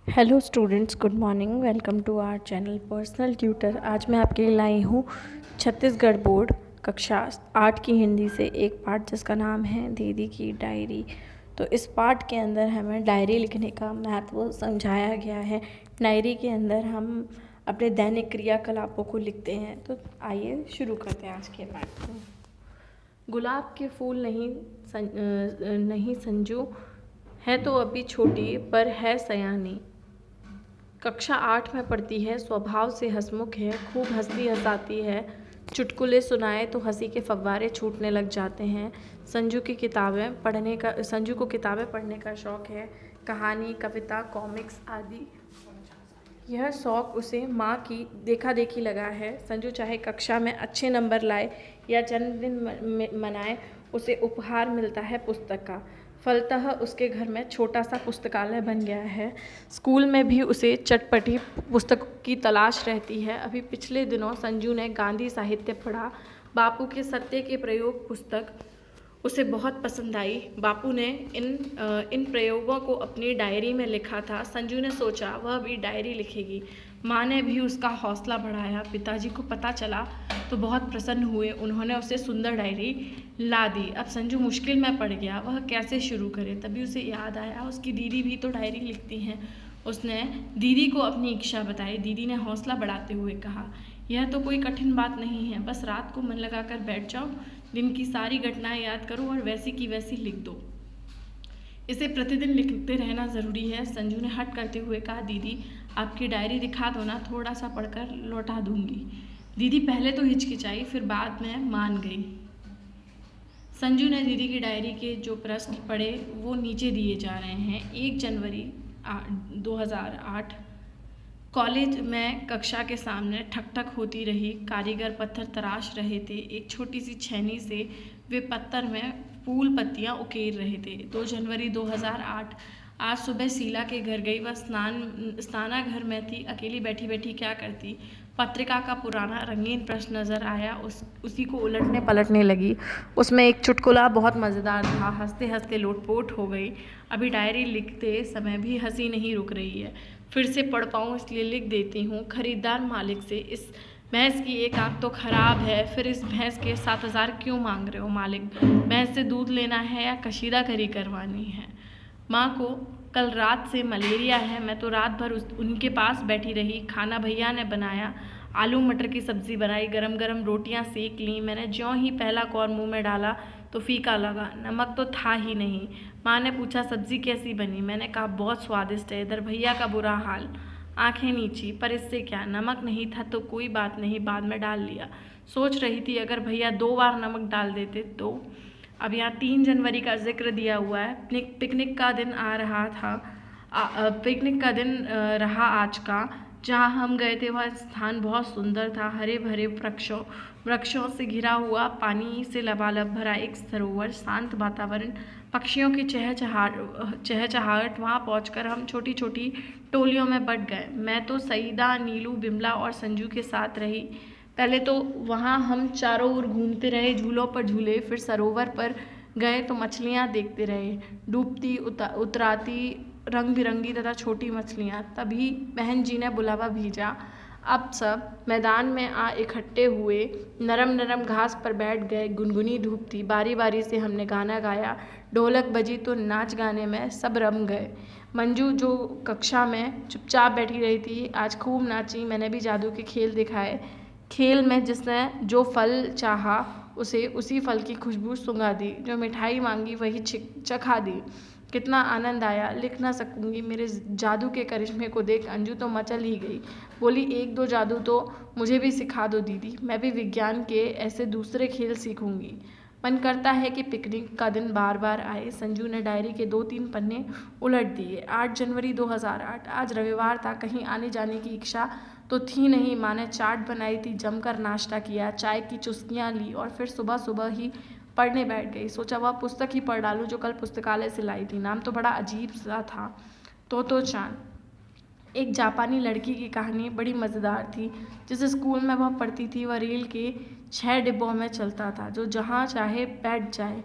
Hello students, good morning. Welcome to our channel personal tutor. आज मैं आपके लिए लाई हूँ छत्तीसगढ़ बोर्ड कक्षा 8 की हिंदी से एक पाठ जिसका नाम है दीदी की डायरी। तो इस पाठ के अंदर हमें डायरी लिखने का महत्व समझाया गया है। डायरी के अंदर हम अपने दैनिक क्रियाकलापों को लिखते हैं। तो आइए शुरू करते हैं आज के पाठ को। गुलाब के फूल नहीं संजू है तो अभी छोटी पर है सयानी। कक्षा 8 में पढ़ती है, स्वभाव से हंसमुख है, खूब हंसती हंसाती है। चुटकुले सुनाए तो हंसी के फव्वारे छूटने लग जाते हैं। संजू को किताबें पढ़ने का शौक़ है, कहानी, कविता, कॉमिक्स आदि। यह शौक़ उसे माँ की देखा देखी लगा है। संजू चाहे कक्षा में अच्छे नंबर लाए या जन्मदिन मनाए, उसे उपहार मिलता है पुस्तक का। फलतः उसके घर में छोटा सा पुस्तकालय बन गया है। स्कूल में भी उसे चटपटी पुस्तक की तलाश रहती है। अभी पिछले दिनों संजू ने गांधी साहित्य पढ़ा। बापू के सत्य के प्रयोग पुस्तक उसे बहुत पसंद आई। बापू ने इन प्रयोगों को अपनी डायरी में लिखा था। संजू ने सोचा वह भी डायरी लिखेगी। माँ ने भी उसका हौसला बढ़ाया। पिताजी को पता चला तो बहुत प्रसन्न हुए। उन्होंने उसे सुंदर डायरी ला दी। अब संजू मुश्किल में पड़ गया, वह कैसे शुरू करे। तभी उसे याद आया उसकी दीदी भी तो डायरी लिखती हैं। उसने दीदी को अपनी इच्छा बताई। दीदी ने हौसला बढ़ाते हुए कहा, यह तो कोई कठिन बात नहीं है, बस रात को मन लगाकर बैठ जाओ, दिन की सारी घटनाएं याद करो और वैसी की वैसी लिख दो। इसे प्रतिदिन लिखते रहना ज़रूरी है। संजू ने हट करते हुए कहा, दीदी आपकी डायरी दिखा दो ना, थोड़ा सा पढ़कर लौटा दूंगी। दीदी पहले तो हिचकिचाई, फिर बाद में मान गई। संजू ने दीदी की डायरी के जो प्रश्न पढ़े वो नीचे दिए जा रहे हैं। 1 जनवरी 2008 कॉलेज में कक्षा के सामने ठक ठक होती रही। कारीगर पत्थर तराश रहे थे। एक छोटी सी छेनी से वे पत्थर में फूल पत्तियां उकेर रहे थे। 2 जनवरी 2008 आज सुबह शीला के घर गई। वह स्नानाघर में थी। अकेली बैठी बैठी क्या करती। पत्रिका का पुराना रंगीन प्रश्न नजर आया। उसी को उलटने पलटने लगी। उसमें एक चुटकुला बहुत मज़ेदार था। हंसते हंसते लोटपोट हो गई। अभी डायरी लिखते समय भी हंसी नहीं रुक रही है। फिर से पढ़ पाऊँ इसलिए लिख देती हूँ। खरीदार मालिक से, इस भैंस की एक आँख तो खराब है, फिर इस भैंस के 7,000 क्यों मांग रहे हो मालिक। भैंस से दूध लेना है या कशीदाकारी करवानी है। माँ को कल रात से मलेरिया है। मैं तो रात भर उनके पास बैठी रही। खाना भैया ने बनाया। आलू मटर की सब्ज़ी बनाई। गरम गरम रोटियां सेक लीं। मैंने ज्यों ही पहला कौर मुंह में डाला तो फीका लगा, नमक तो था ही नहीं। माँ ने पूछा सब्ज़ी कैसी बनी। मैंने कहा बहुत स्वादिष्ट है। इधर भैया का बुरा हाल, आंखें नीची, पर इससे क्या, नमक नहीं था तो कोई बात नहीं, बाद में डाल लिया। सोच रही थी अगर भैया 2 बार नमक डाल देते तो। अब यहाँ 3 जनवरी का जिक्र दिया हुआ है। पिकनिक का दिन आ रहा था। पिकनिक का दिन रहा आज का। जहाँ हम गए थे वह स्थान बहुत सुंदर था। हरे भरे वृक्षों से घिरा हुआ, पानी से लबालब भरा एक सरोवर, शांत वातावरण, पक्षियों की चहचहाहट। वहाँ पहुंचकर हम छोटी छोटी टोलियों में बट गए। मैं तो सईदा, नीलू, बिमला और संजू के साथ रही। पहले तो वहाँ हम चारों ओर घूमते रहे, झूलों पर झूले, फिर सरोवर पर गए तो मछलियाँ देखते रहे, डूबती उतराती रंग बिरंगी तथा छोटी मछलियाँ। तभी बहन जी ने बुलावा भेजा। अब सब मैदान में आ इकट्ठे हुए। नरम नरम घास पर बैठ गए। गुनगुनी धूप थी। बारी बारी से हमने गाना गाया। ढोलक बजी तो नाच गाने में सब रम गए। मंजू जो कक्षा में चुपचाप बैठी रही थी आज खूब नाची। मैंने भी जादू के खेल दिखाए। खेल में जिसने जो फल चाहा उसे उसी फल की खुशबू सूंघा दी। जो मिठाई मांगी वही चखा दी। कितना आनंद आया, लिख ना सकूंगी। मेरे जादू के करिश्मे को देख अंजू तो मचल ही गई। बोली, 1-2 जादू तो मुझे भी सिखा दो दीदी, मैं भी विज्ञान के ऐसे दूसरे खेल सीखूंगी। मन करता है कि पिकनिक का दिन बार बार आए। संजू ने डायरी के 2-3 पन्ने उलट दिए। 8 जनवरी 2008 आज रविवार था। कहीं आने जाने की इच्छा तो थी नहीं। माँ ने चाट बनाई थी। जमकर नाश्ता किया, चाय की चुस्कियाँ ली और फिर सुबह सुबह ही पढ़ने बैठ गई। सोचा वह पुस्तक ही पढ़ डालूं जो कल पुस्तकालय से लाई थी। नाम तो बड़ा अजीब सा था, तो चान। एक जापानी लड़की की कहानी बड़ी मज़ेदार थी। जिस स्कूल में वह पढ़ती थी वह रेल के 6 डिब्बों में चलता था, जो जहाँ चाहे बैठ जाए।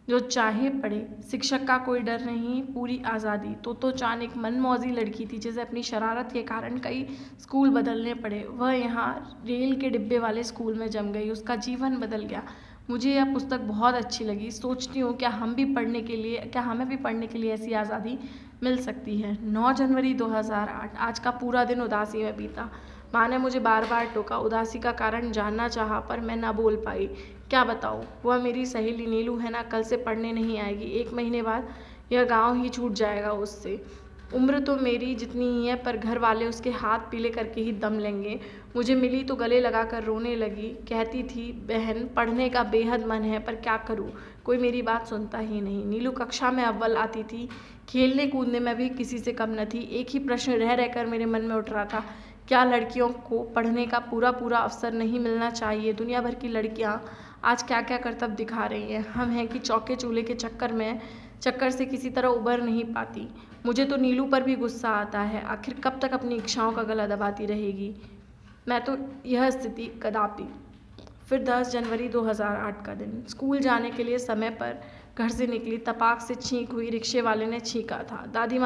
जो चाहे पढ़े, शिक्षक का कोई डर नहीं, पूरी आज़ादी। तो चांद एक मनमौजी लड़की थी जिसे अपनी शरारत के कारण कई स्कूल बदलने पड़े। वह यहाँ रेल के डिब्बे वाले स्कूल में जम गई, उसका जीवन बदल गया। मुझे यह पुस्तक बहुत अच्छी लगी। सोचती हूँ क्या हमें भी पढ़ने के लिए ऐसी आज़ादी मिल सकती है। 9 जनवरी 2008। आज का पूरा दिन उदासी में बीता। माँ ने मुझे बार बार टोका, उदासी का कारण जानना चाहा, पर मैं ना बोल पाई। क्या बताऊँ? वह मेरी सहेली नीलू है ना, कल से पढ़ने नहीं आएगी। 1 महीने बाद यह गाँव ही छूट जाएगा उससे। उम्र तो मेरी जितनी ही है, पर घर वाले उसके हाथ पीले करके ही दम लेंगे। मुझे मिली तो गले लगा कर रोने लगी। कहती थी, बहन पढ़ने का बेहद मन है, पर क्या करूँ, कोई मेरी बात सुनता ही नहीं। नीलू कक्षा में अव्वल आती थी, खेलने कूदने में भी किसी से कम न थी। एक ही प्रश्न रह रहकर मेरे मन में उठ रहा था, क्या लड़कियों को पढ़ने का पूरा अवसर नहीं मिलना चाहिए? दुनिया भर की लड़कियां आज क्या क्या करतब दिखा रही हैं। हम हैं कि चौके चूल्हे के चक्कर से किसी तरह उबर नहीं पाती। मुझे तो नीलू पर भी गुस्सा आता है। आखिर कब तक अपनी इच्छाओं का गला दबाती रहेगी? मैं तो यह स्थिति कदापि। फिर 10 जनवरी 2008 का दिन। स्कूल जाने के लिए समय पर घर से निकली, तपाक से छींक हुई। रिक्शे वाले ने छींका था। दादी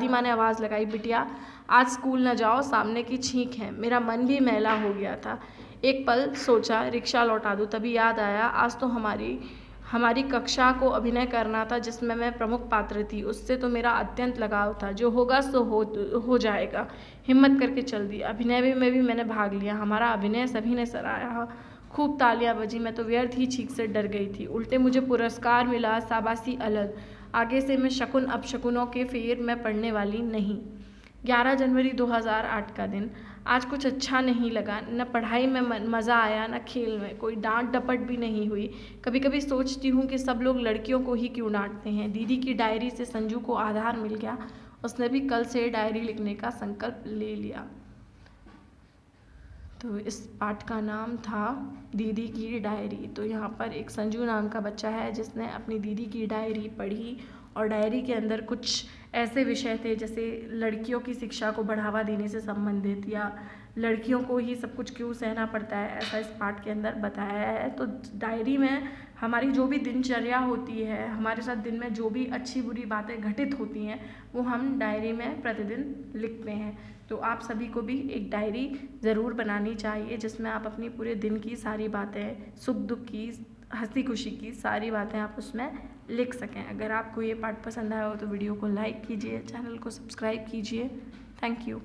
माँ ने आवाज़ लगाई, बिटिया आज स्कूल न जाओ, सामने की छींक है। मेरा मन भी मैला हो गया था। एक पल सोचा रिक्शा लौटा दूँ, तभी याद आया आज तो हमारी कक्षा को अभिनय करना था जिसमें मैं प्रमुख पात्र थी। उससे तो मेरा अत्यंत लगाव था। जो होगा सो हो जाएगा। हिम्मत करके चल दी। अभिनय में भी मैंने भाग लिया। हमारा अभिनय सभी ने सराहा। खूब तालियां बजी। मैं तो व्यर्थ ही छींक से डर गई थी। उल्टे मुझे पुरस्कार मिला, शाबाशी अलग। आगे से मैं शकुन अपशकुनों के फेर में पड़ने वाली नहीं। 11 जनवरी 2008 का दिन। आज कुछ अच्छा नहीं लगा। न पढ़ाई में मज़ा आया, न खेल में। कोई डांट डपट भी नहीं हुई। कभी कभी सोचती हूँ कि सब लोग लड़कियों को ही क्यों डांटते हैं। दीदी की डायरी से संजू को आधार मिल गया। उसने भी कल से डायरी लिखने का संकल्प ले लिया। तो इस पाठ का नाम था दीदी की डायरी। तो यहाँ पर एक संजू नाम का बच्चा है जिसने अपनी दीदी की डायरी पढ़ी, और डायरी के अंदर कुछ ऐसे विषय थे जैसे लड़कियों की शिक्षा को बढ़ावा देने से संबंधित, या लड़कियों को ही सब कुछ क्यों सहना पड़ता है, ऐसा इस पाठ के अंदर बताया है। तो डायरी में हमारी जो भी दिनचर्या होती है, हमारे साथ दिन में जो भी अच्छी बुरी बातें घटित होती हैं, वो हम डायरी में प्रतिदिन लिखते हैं। तो आप सभी को भी एक डायरी ज़रूर बनानी चाहिए जिसमें आप अपनी पूरे दिन की सारी बातें, सुख दुख की, हंसी खुशी की सारी बातें आप उसमें लिख सकें। अगर आपको ये पाठ पसंद आया हो तो वीडियो को लाइक कीजिए, चैनल को सब्सक्राइब कीजिए। Thank you.